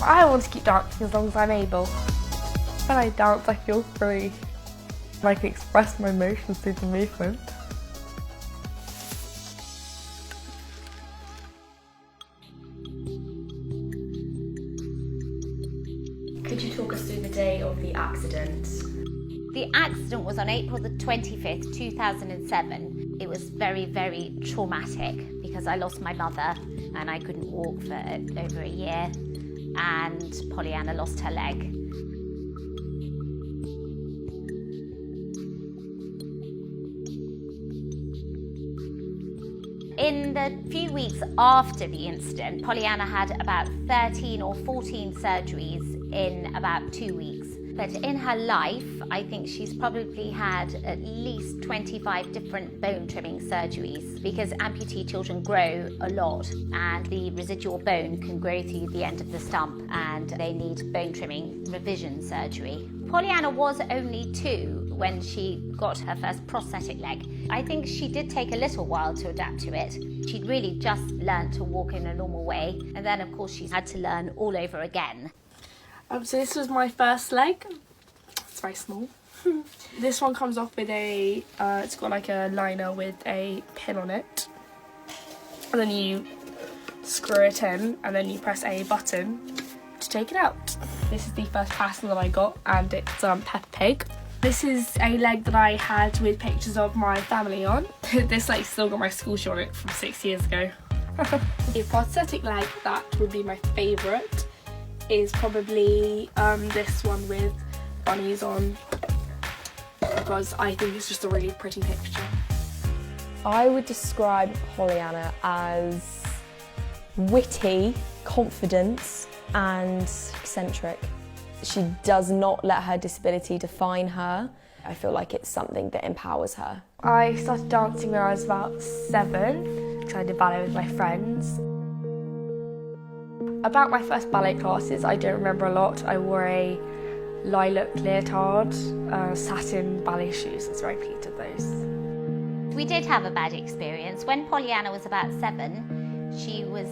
I want to keep dancing as long as I'm able. When I dance, I feel free. I can express my emotions through the movement. Could you talk us through the day of the accident? The accident was on April the 25th, 2007. It was very, very traumatic because I lost my mother and I couldn't walk for over a year, and Pollyanna lost her leg. In the few weeks after the incident, Pollyanna had about 13 or 14 surgeries in about 2 weeks. But in her life, I think she's probably had at least 25 different bone trimming surgeries, because amputee children grow a lot and the residual bone can grow through the end of the stump and they need bone trimming revision surgery. Pollyanna was only 2 when she got her first prosthetic leg. I think she did take a little while to adapt to it. She'd really just learned to walk in a normal way, and then of course she had to learn all over again. So this was my first leg. It's very small. This one comes off with a, it's got like a liner with a pin on it. And then you screw it in and then you press a button to take it out. This is the first pattern that I got, and it's Peppa Pig. This is a leg that I had with pictures of my family on. This leg's still got my school shoe on it from 6 years ago. A prosthetic leg that would be my favourite is probably this one with bunnies on, because I think it's just a really pretty picture. I would describe Pollyanna as witty, confident and eccentric. She does not let her disability define her. I feel like it's something that empowers her. I started dancing when I was about 7, because I did ballet with my friends. About my first ballet classes, I don't remember a lot. I wore a lilac leotard, satin ballet shoes. I was very pleased with those. We did have a bad experience. When Pollyanna was about 7, she was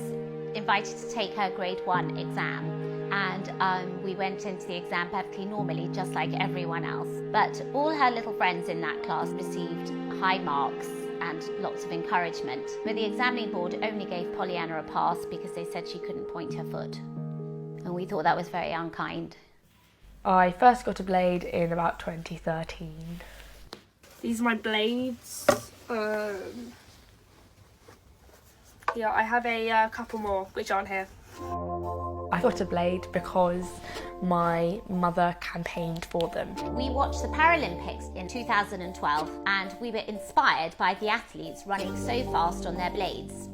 invited to take her grade 1 exam. And we went into the exam perfectly normally, just like everyone else. But all her little friends in that class received high marks and lots of encouragement. But the examining board only gave Pollyanna a pass because they said she couldn't point her foot. And we thought that was very unkind. I first got a blade in about 2013. These are my blades. Yeah, I have a couple more which aren't here. I got a blade because my mother campaigned for them. We watched the Paralympics in 2012 and we were inspired by the athletes running so fast on their blades.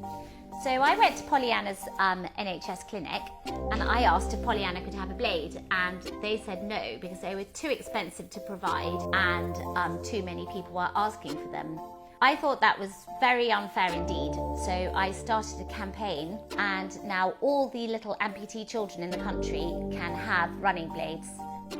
So I went to Pollyanna's NHS clinic and I asked if Pollyanna could have a blade, and they said no because they were too expensive to provide and too many people were asking for them. I thought that was very unfair indeed, so I started a campaign, and now all the little amputee children in the country can have running blades.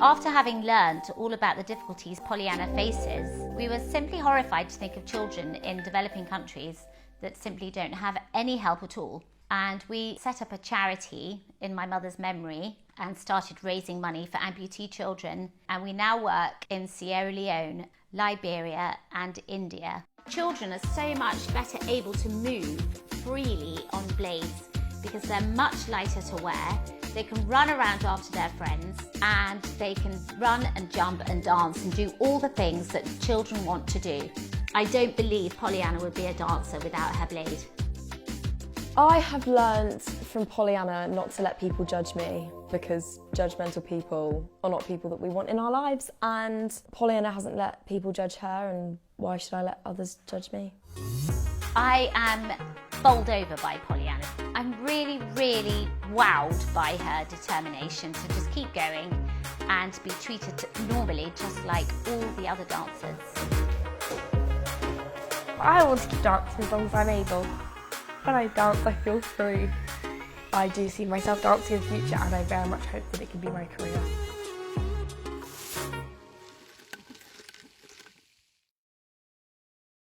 After having learned all about the difficulties Pollyanna faces, we were simply horrified to think of children in developing countries that simply don't have any help at all. And we set up a charity in my mother's memory and started raising money for amputee children, and we now work in Sierra Leone, Liberia and India. Children are so much better able to move freely on blades because they're much lighter to wear. They can run around after their friends, and they can run and jump and dance and do all the things that children want to do. I don't believe Pollyanna would be a dancer without her blade. I have learnt from Pollyanna not to let people judge me, because judgmental people are not people that we want in our lives, and Pollyanna hasn't let people judge her, and why should I let others judge me? I am bowled over by Pollyanna. I'm really, really wowed by her determination to just keep going and be treated normally, just like all the other dancers. I want to keep dancing as long as I'm able. When I dance, I feel free. I do see myself dancing in the future, and I very much hope that it can be my career.